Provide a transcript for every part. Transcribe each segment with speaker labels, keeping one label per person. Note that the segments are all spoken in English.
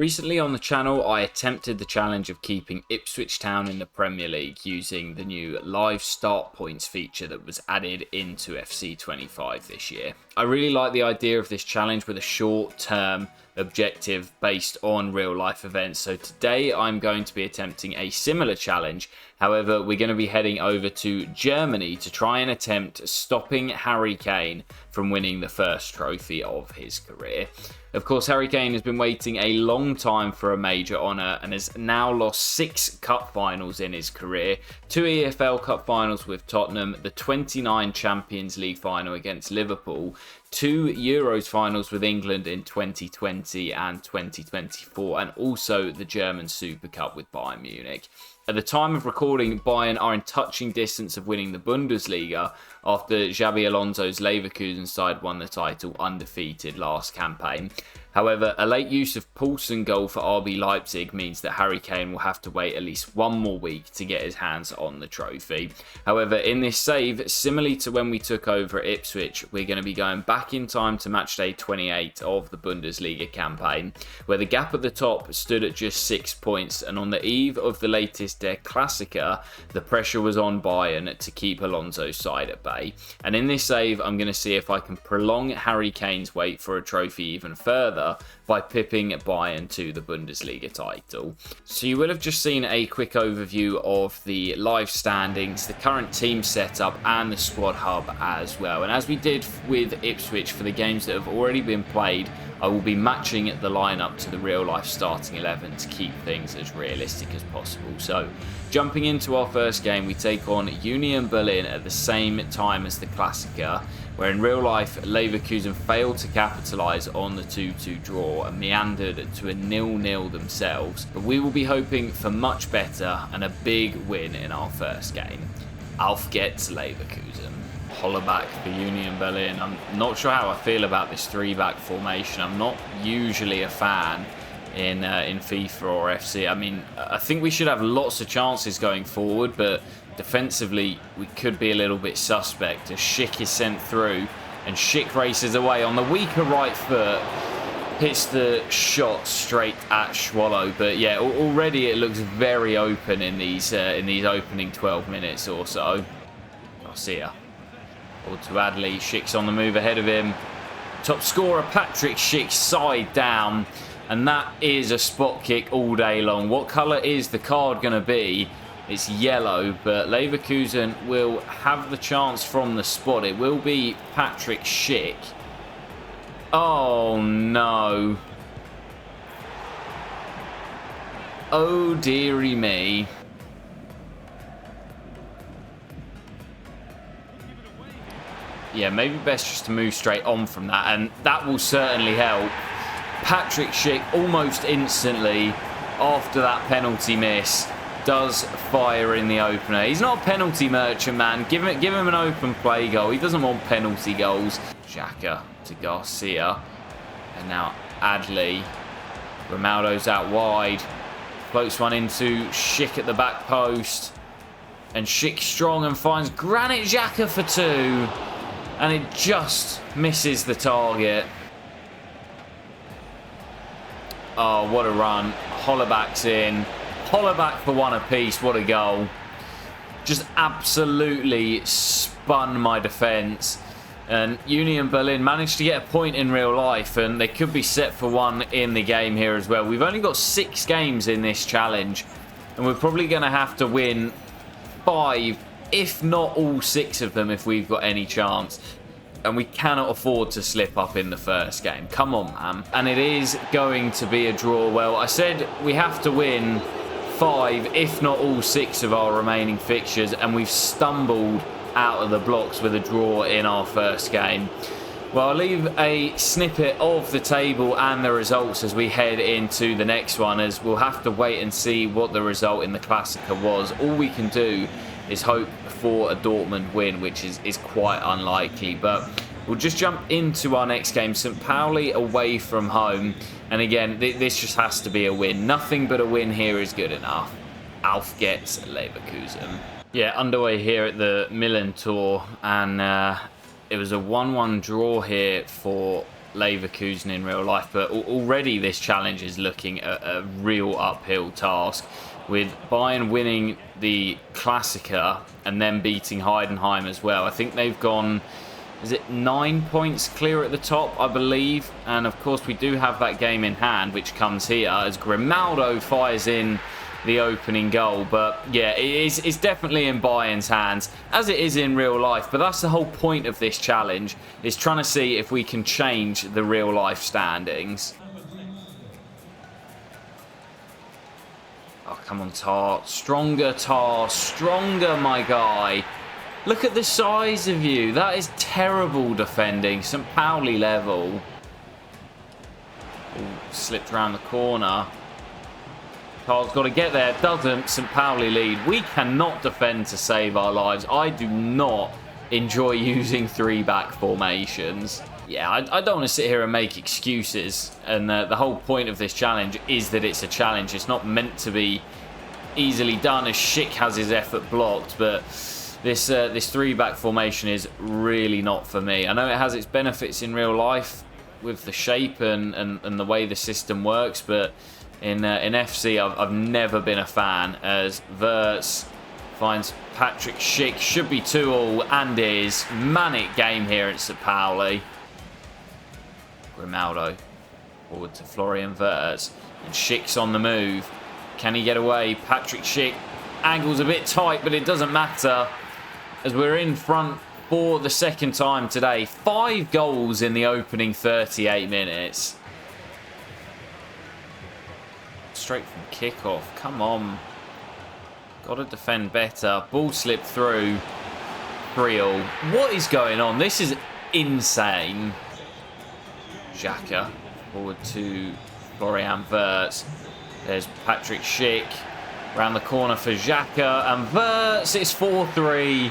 Speaker 1: Recently on the channel, I attempted the challenge of keeping Ipswich Town in the Premier League using the new live start points feature that was added into FC25 this year. I really like the idea of this challenge with a short-term objective based on real-life events. So today I'm going to be attempting a similar challenge. However, we're going to be heading over to Germany to try and attempt stopping Harry Kane from winning the first trophy of his career. Of course, Harry Kane has been waiting a long time for a major honour and has now lost 6 cup finals in his career. 2 EFL Cup finals with Tottenham, the 29 Champions League final against Liverpool, 2 Euros finals with England in 2020 and 2024, and also the German Super Cup with Bayern Munich. At the time of recording, Bayern are in touching distance of winning the Bundesliga after Xabi Alonso's Leverkusen side won the title undefeated last campaign. However, a late use of Poulsen goal for RB Leipzig means that Harry Kane will have to wait at least one more week to get his hands on the trophy. However, in this save, similarly to when we took over at Ipswich, we're going to be going back in time to matchday 28 of the Bundesliga campaign, where the gap at the top stood at just 6 points, and on the eve of the latest Der Klassiker, the pressure was on Bayern to keep Alonso's side at bay. And in this save, I'm going to see if I can prolong Harry Kane's wait for a trophy even further by pipping Bayern to the Bundesliga title. So you will have just seen a quick overview of the live standings, the current team setup and the squad hub as well. And as we did with Ipswich for the games that have already been played, I will be matching the lineup to the real life starting 11 to keep things as realistic as possible. So jumping into our first game, we take on Union Berlin at the same time as the Klassiker, where in real life Leverkusen failed to capitalise on the 2-2 draw and meandered to a 0-0 themselves. But we will be hoping for much better and a big win in our first game. Auf geht's Leverkusen. Hollerback for Union Berlin. I'm not sure how I feel about this 3-back formation. I'm not usually a fan in FIFA or FC. I mean, I think we should have lots of chances going forward, but defensively we could be a little bit suspect as Schick is sent through and Schick races away on the weaker right foot, hits the shot straight at Schwallow. But yeah, already it looks very open in these opening 12 minutes or so. Garcia or to Adley. Schick's on the move ahead of him. Top scorer Patrick Schick side down, and that is a spot kick all day long. What colour is the card going to be? It's yellow, but Leverkusen will have the chance from the spot. It will be Patrick Schick. Oh no. Oh dearie me. Yeah, maybe best just to move straight on from that, and that will certainly help. Patrick Schick almost instantly after that penalty miss does fire in the opener. He's not a penalty merchant, man. Give him an open play goal. He doesn't want penalty goals. Xhaka to Garcia, and now Adley. Ronaldo's out wide. Floats one into Schick at the back post, and Schick strong and finds Granit Xhaka for 2. And it just misses the target. Oh, what a run. Hollerback's in. Hollerback for 1 apiece. What a goal. Just absolutely spun my defence. And Union Berlin managed to get a point in real life, and they could be set for 1 in the game here as well. We've only got 6 games in this challenge, and we're probably going to have to win 5, if not all 6 of them, if we've got any chance. And we cannot afford to slip up in the first game. Come on, man. And it is going to be a draw. Well, I said we have to win 5, if not all 6 of our remaining fixtures, and we've stumbled out of the blocks with a draw in our first game. Well, I'll leave a snippet of the table and the results as we head into the next one, as we'll have to wait and see what the result in the Klassiker was. All we can do is hope for a Dortmund win, which is quite unlikely. But we'll just jump into our next game, St. Pauli away from home. And again, this just has to be a win. Nothing but a win here is good enough. Auf geht's Leverkusen. Yeah, underway here at the Milan Tour, and it was a 1-1 draw here for Leverkusen in real life, but already this challenge is looking a real uphill task, with Bayern winning the Klassiker and then beating Heidenheim as well. I think they've gone, is it 9 points clear at the top, I believe? And of course we do have that game in hand, which comes here as Grimaldo fires in the opening goal. But yeah, it's definitely in Bayern's hands, as it is in real life. But that's the whole point of this challenge, is trying to see if we can change the real life standings. Oh, come on, Tar. Stronger, Tar. Stronger, my guy. Look at the size of you. That is terrible defending. St. Pauli level. Ooh, slipped around the corner. Tar's got to get there. Doesn't. St. Pauli lead. We cannot defend to save our lives. I do not enjoy using 3-back formations. Yeah, I don't want to sit here and make excuses. And the whole point of this challenge is that it's a challenge. It's not meant to be easily done, as Schick has his effort blocked. But this 3-back formation is really not for me. I know it has its benefits in real life with the shape and the way the system works, but in FC, I've never been a fan, as Wirtz finds Patrick Schick. Should be 2-2 and is. Manic game here at St. Pauli. Grimaldo forward to Florian Wirtz. And Schick's on the move. Can he get away? Patrick Schick. Angle's a bit tight, but it doesn't matter, as we're in front for the second time today. 5 goals in the opening 38 minutes. Straight from kickoff. Come on. Got to defend better. Ball slipped through. 3-0. What is going on? This is insane. Xhaka forward to Florian Wirtz. There's Patrick Schick. Round the corner for Xhaka. And Wirtz. It's 4-3.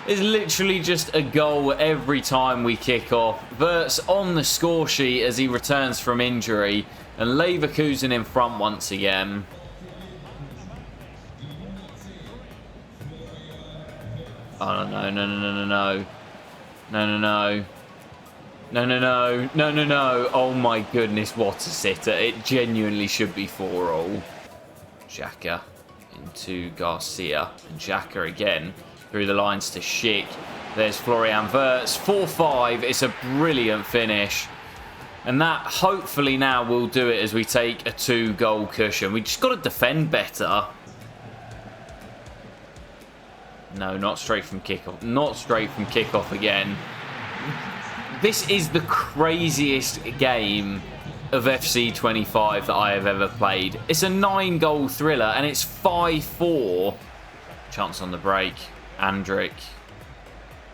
Speaker 1: It's literally just a goal every time we kick off. Wirtz on the score sheet as he returns from injury. And Leverkusen in front once again. Oh, no, no, no, no, no, no. No, no, no. No, no, no. No, no, no. Oh, my goodness, what a sitter. It genuinely should be 4-4. Xhaka into Garcia. And Xhaka again through the lines to Schick. There's Florian Wirtz. 4-5. It's a brilliant finish. And that hopefully now will do it as we take a 2-goal cushion. We just got to defend better. No, not straight from kickoff. Not straight from kickoff again. This is the craziest game of FC 25 that I have ever played. It's a 9-goal thriller and it's 5-4. Chance on the break. Andrik.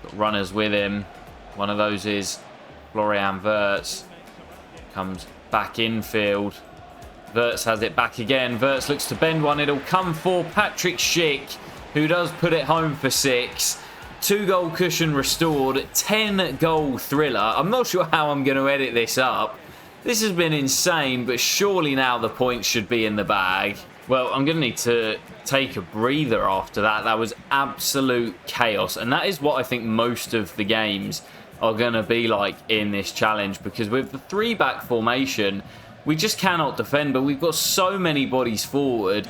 Speaker 1: Got runners with him. One of those is Florian Wirtz. Comes back infield. Wirtz has it back again. Wirtz looks to bend one. It'll come for Patrick Schick, who does put it home for 6. 2-goal cushion restored. 10-goal thriller. I'm not sure how I'm going to edit this up. This has been insane, but surely now the points should be in the bag. Well, I'm going to need to take a breather after that. That was absolute chaos. And that is what I think most of the games are going to be like in this challenge, because with the 3-back formation, we just cannot defend, but we've got so many bodies forward.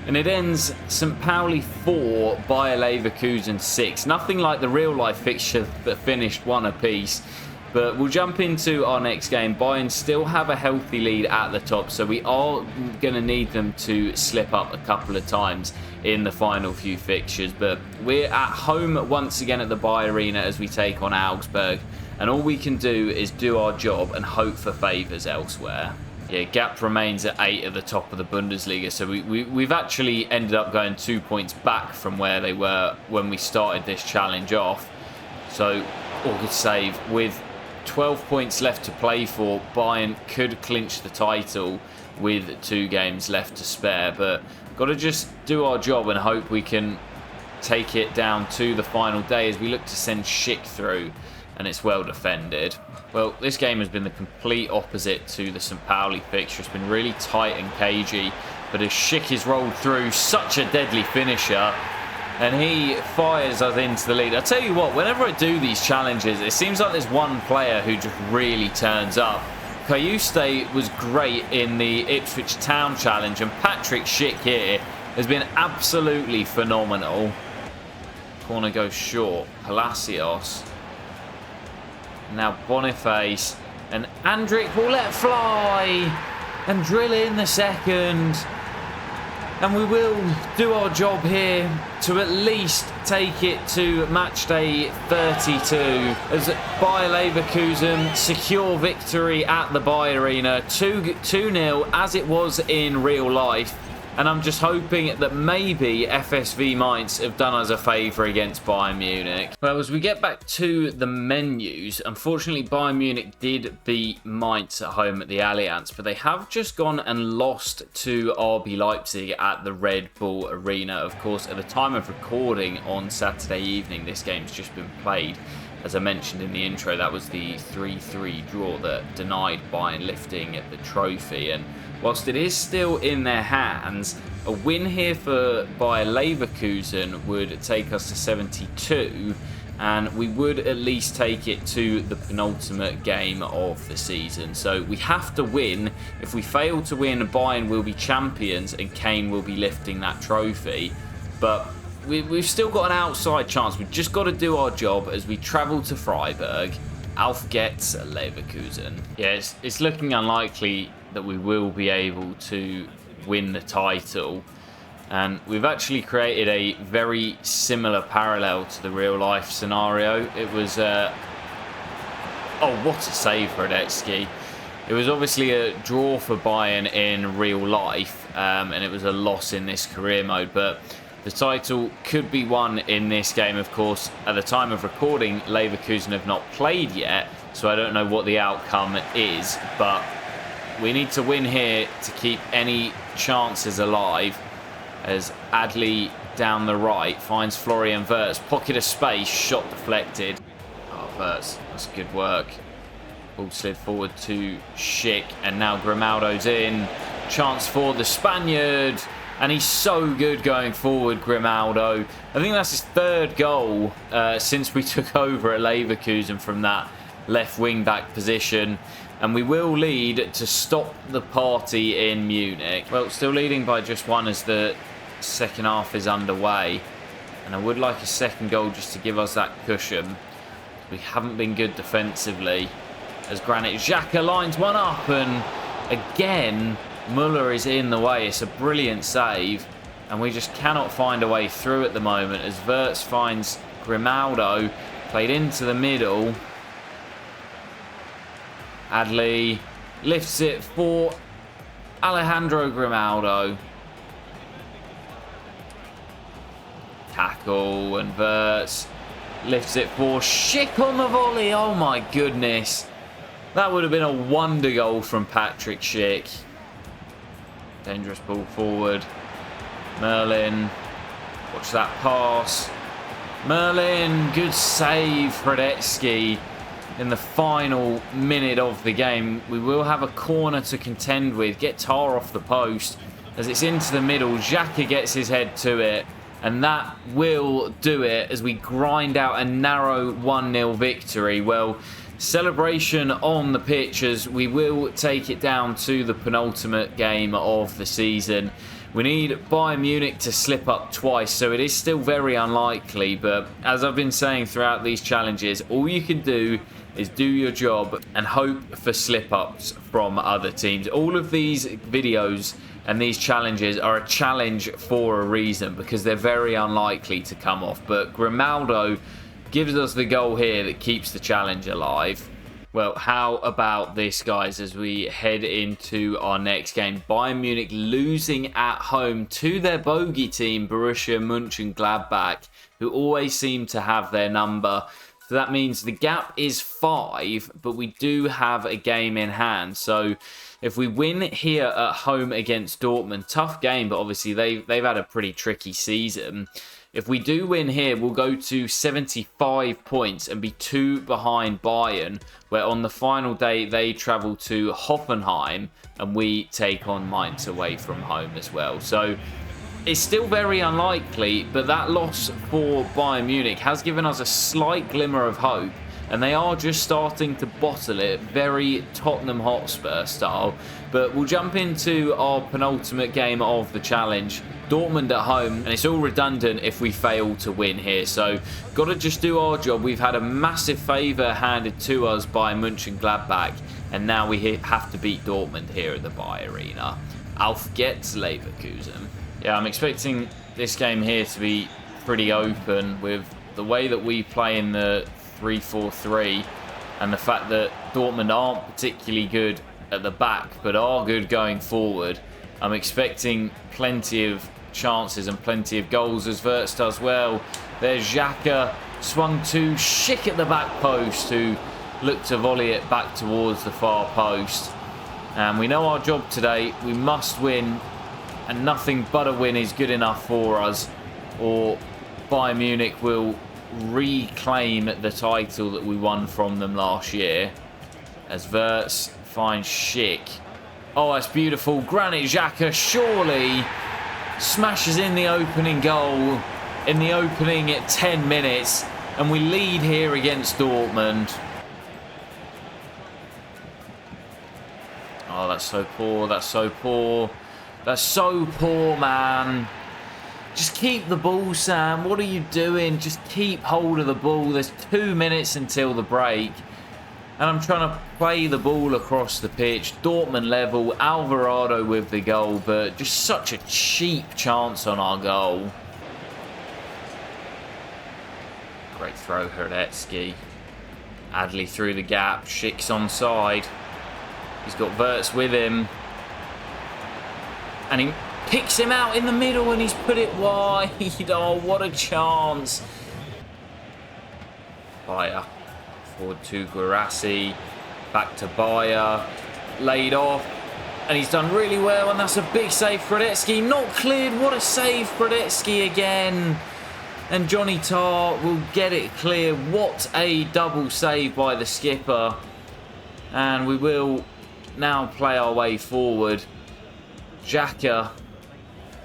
Speaker 1: And it ends St. Pauli 4, Bayer Leverkusen 6. Nothing like the real-life fixture that finished 1 apiece. But we'll jump into our next game. Bayern still have a healthy lead at the top, so we are going to need them to slip up a couple of times in the final few fixtures. But we're at home once again at the Bayer Arena as we take on Augsburg. And all we can do is do our job and hope for favours elsewhere. Yeah, gap remains at 8 at the top of the Bundesliga, so we've actually ended up going 2 points back from where they were when we started this challenge off. So, all good save. With 12 points left to play for, Bayern could clinch the title with 2 games left to spare, but got to just do our job and hope we can take it down to the final day as we look to send Schick through, and it's well defended. Well, this game has been the complete opposite to the St. Pauli fixture. It's been really tight and cagey, but as Schick is rolled through, such a deadly finisher. and he fires us into the lead. I tell you what, whenever I do these challenges, it seems like there's one player who just really turns up. Kayuste was great in the Ipswich Town challenge, and Patrick Schick here has been absolutely phenomenal. Corner goes short. Palacios. Now Boniface. And Andrick will let fly. And drill in the second. And we will do our job here to at least take it to match day 32. As Bayer Leverkusen secure victory at the Bayer Arena. 2-0 as it was in real life. And I'm just hoping that maybe FSV Mainz have done us a favour against Bayern Munich. Well, as we get back to the menus, unfortunately Bayern Munich did beat Mainz at home at the Allianz, but they have just gone and lost to RB Leipzig at the Red Bull Arena. Of course, at the time of recording on Saturday evening, this game's just been played. As I mentioned in the intro, that was the 3-3 draw that denied Bayern lifting the trophy. And whilst it is still in their hands, a win here for Bayer Leverkusen would take us to 72, and we would at least take it to the penultimate game of the season. So we have to win. If we fail to win, Bayern will be champions and Kane will be lifting that trophy. But we've still got an outside chance. We've just got to do our job as we travel to Freiburg. Auf geht's, Leverkusen. Yeah, it's looking unlikely that we will be able to win the title. And we've actually created a very similar parallel to the real life scenario. It was... oh, what a save for Radetzky. It was obviously a draw for Bayern in real life. And it was a loss in this career mode. But the title could be won in this game, of course. At the time of recording, Leverkusen have not played yet, so I don't know what the outcome is, but we need to win here to keep any chances alive. As Adli down the right finds Florian Wirtz, pocket of space, shot deflected. Oh, Wirtz, that's good work. Ball slid forward to Schick, and now Grimaldo's in. Chance for the Spaniard. And he's so good going forward, Grimaldo. I think that's his third goal since we took over at Leverkusen from that left wing-back position. And we will lead to stop the party in Munich. Well, still leading by just one as the second half is underway. And I would like a second goal just to give us that cushion. We haven't been good defensively. As Granit Xhaka lines one up, and again Muller is in the way. It's a brilliant save, and we just cannot find a way through at the moment as Wirtz finds Grimaldo, played into the middle. Adli lifts it for Alejandro Grimaldo. Tackle, and Wirtz lifts it for Schick on the volley. Oh my goodness. That would have been a wonder goal from Patrick Schick. Dangerous ball forward. Merlin. Watch that pass. Merlin. Good save, Radetzky. In the final minute of the game, we will have a corner to contend with. Get Tar off the post. As it's into the middle, Xhaka gets his head to it. And that will do it as we grind out a narrow 1-0 victory. Well, celebration on the pitch as we will take it down to the penultimate game of the season. We need Bayern Munich to slip up twice, so it is still very unlikely. But as I've been saying throughout these challenges, all you can do is do your job and hope for slip-ups from other teams. All of these videos and these challenges are a challenge for a reason, because they're very unlikely to come off. But Grimaldo gives us the goal here that keeps the challenge alive. Well, how about this, guys, as we head into our next game? Bayern Munich losing at home to their bogey team, Borussia Mönchengladbach, who always seem to have their number. So that means the gap is 5, but we do have a game in hand. So if we win here at home against Dortmund, tough game, but obviously they've had a pretty tricky season. If we do win here, we'll go to 75 points and be 2 behind Bayern, where on the final day they travel to Hoffenheim and we take on Mainz away from home as well. So It's still very unlikely, but that loss for Bayern Munich has given us a slight glimmer of hope, and they are just starting to bottle it very Tottenham Hotspur style. But we'll jump into our penultimate game of the challenge. Dortmund at home, and it's all redundant if we fail to win here, so got to just do our job. We've had a massive favour handed to us by Mönchengladbach, and now we have to beat Dortmund here at the Bayer Arena. Auf geht's, Leverkusen. Yeah, I'm expecting this game here to be pretty open with the way that we play in the 3-4-3 and the fact that Dortmund aren't particularly good at the back but are good going forward. I'm expecting plenty of chances and plenty of goals as Wirtz does well. There's Xhaka, swung to Schick at the back post, who looked to volley it back towards the far post. And we know our job today. We must win, and nothing but a win is good enough for us, or Bayern Munich will reclaim the title that we won from them last year. As Wirtz finds Schick. Oh, that's beautiful. Granit Xhaka surely smashes in the opening goal in the opening 10 minutes, and we lead here against Dortmund. Oh, that's so poor. That's so poor. That's so poor, man. Just keep the ball, Sam. What are you doing? Just keep hold of the ball. There's 2 minutes until the break, and I'm trying to play the ball across the pitch. Dortmund level. Alvarado with the goal, but just such a cheap chance on our goal. Great throw, Hradecky. Adley through the gap. Schick's onside. He's got Wirtz with him. And he picks him out in the middle and he's put it wide. Oh, what a chance. Bayer. Forward to Guirassy. Back to Bayer. Laid off. And he's done really well, and that's a big save for Hradecky. Not cleared. What a save for Hradecky again. And Johnny Tarr will get it clear. What a double save by the skipper. And we will now play our way forward. Xhaka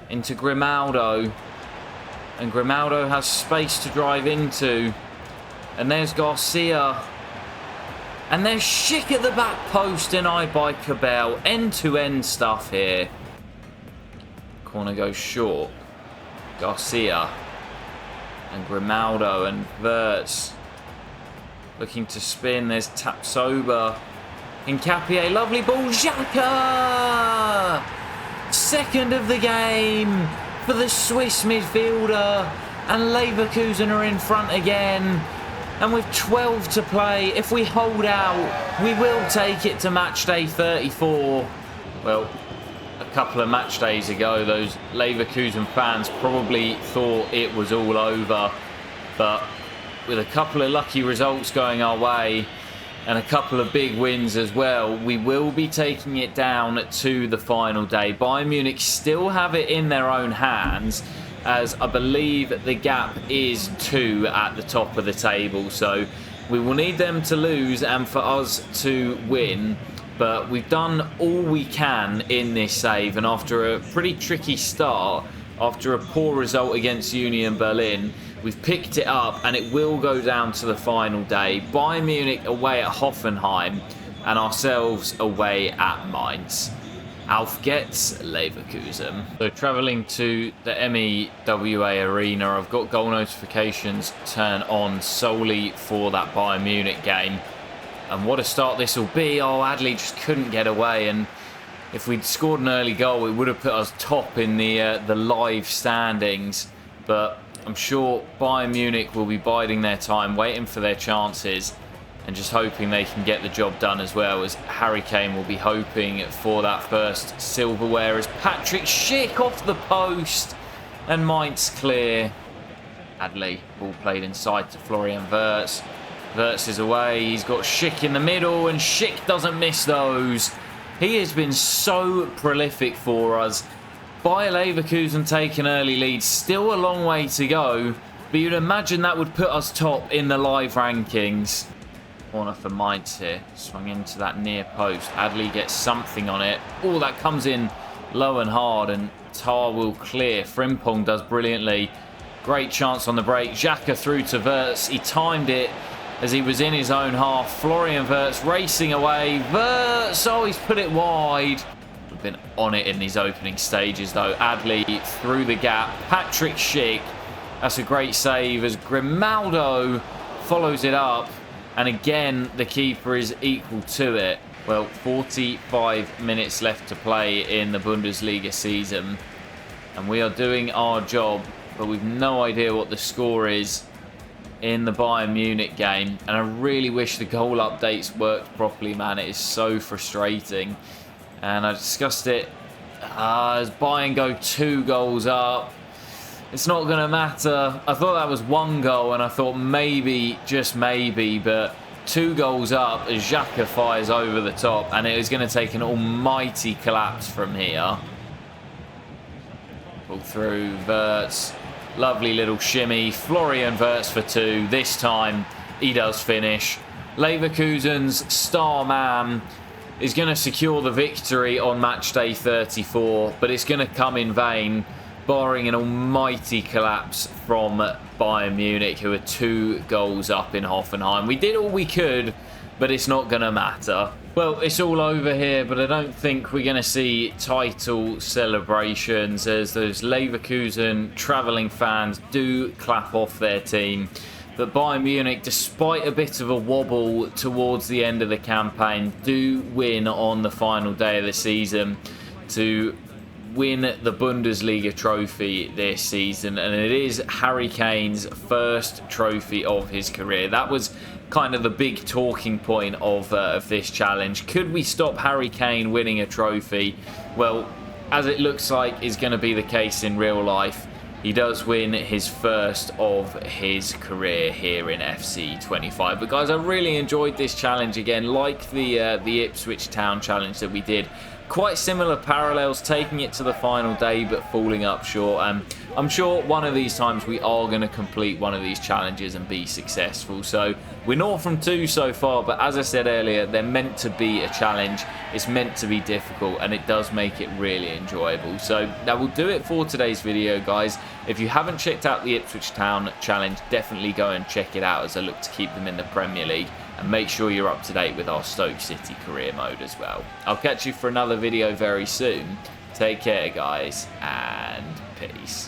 Speaker 1: into Grimaldo. And Grimaldo has space to drive into. And there's Garcia. And there's Schick at the back post, denied by Cabell. End-to-end stuff here. Corner goes short. Garcia. And Grimaldo and Wirtz. Looking to spin. There's Tapsoba. Hincapié. Lovely ball. Xhaka! Second of the game for the Swiss midfielder. And Leverkusen are in front again. And with 12 to play, if we hold out, we will take it to match day 34. Well, a couple of match days ago, those Leverkusen fans probably thought it was all over. But with a couple of lucky results going our way and a couple of big wins as well, we will be taking it down to the final day. Bayern Munich still have it in their own hands, as I believe the gap is 2 at the top of the table. So we will need them to lose and for us to win. But we've done all we can in this save, and after a pretty tricky start, after a poor result against Union Berlin, we've picked it up and it will go down to the final day. Bayern Munich away at Hoffenheim and ourselves away at Mainz. Auf geht's, Leverkusen. So travelling to the MEWA Arena, I've got goal notifications turned on solely for that Bayern Munich game. And what a start this will be. Oh, Adley just couldn't get away, and if we'd scored an early goal, it would have put us top in the live standings. But I'm sure Bayern Munich will be biding their time, waiting for their chances, and just hoping they can get the job done, as well as Harry Kane will be hoping for that first silverware as Patrick Schick off the post, and Mainz clear. Adley, ball played inside to Florian Wirtz. Wirtz is away, he's got Schick in the middle, and Schick doesn't miss those. He has been so prolific for us. Bayer Leverkusen take an early lead, still a long way to go, but you'd imagine that would put us top in the live rankings. Corner for Mainz here, swung into that near post. Adley gets something on it. Oh, that comes in low and hard, and Tar will clear. Frimpong does brilliantly. Great chance on the break. Xhaka through to Wirtz. He timed it as he was in his own half. Florian Wirtz racing away. Wirtz, oh, he's put it wide. We've been on it in these opening stages, though. Adli through the gap. Patrick Schick. That's a great save as Grimaldo follows it up. And again, the keeper is equal to it. Well, 45 minutes left to play in the Bundesliga season. And we are doing our job, but we've no idea what the score is in the Bayern Munich game. And I really wish the goal updates worked properly, man. It is so frustrating. And I discussed it as Bayern go 2 goals up. It's not going to matter. I thought that was 1 goal, and I thought maybe, just maybe, but 2 goals up as Xhaka fires over the top, and it is going to take an almighty collapse from here. Pull through, Wirtz. Lovely little shimmy. Florian Wirtz for 2. This time, he does finish. Leverkusen's star man is going to secure the victory on match day 34, but it's going to come in vain, barring an almighty collapse from Bayern Munich, who are 2 goals up in Hoffenheim. We did all we could, but it's not going to matter. Well, it's all over here, but I don't think we're going to see title celebrations as those Leverkusen travelling fans do clap off their team. But Bayern Munich, despite a bit of a wobble towards the end of the campaign, do win on the final day of the season to win the Bundesliga trophy this season, and it is Harry Kane's first trophy of his career. That was kind of the big talking point of this challenge. Could we stop Harry Kane winning a trophy? Well, as it looks like is going to be the case in real life, he does win his first of his career here in FC 25. But guys, I really enjoyed this challenge again, like the Ipswich Town challenge that we did. Quite similar parallels, taking it to the final day but falling up short. I'm sure one of these times we are going to complete one of these challenges and be successful. So we're 0 from 2 so far, but as I said earlier, they're meant to be a challenge. It's meant to be difficult, and it does make it really enjoyable. So that will do it for today's video, guys. If you haven't checked out the Ipswich Town challenge, definitely go and check it out as I look to keep them in the Premier League. And make sure you're up to date with our Stoke City career mode as well. I'll catch you for another video very soon. Take care, guys, and peace.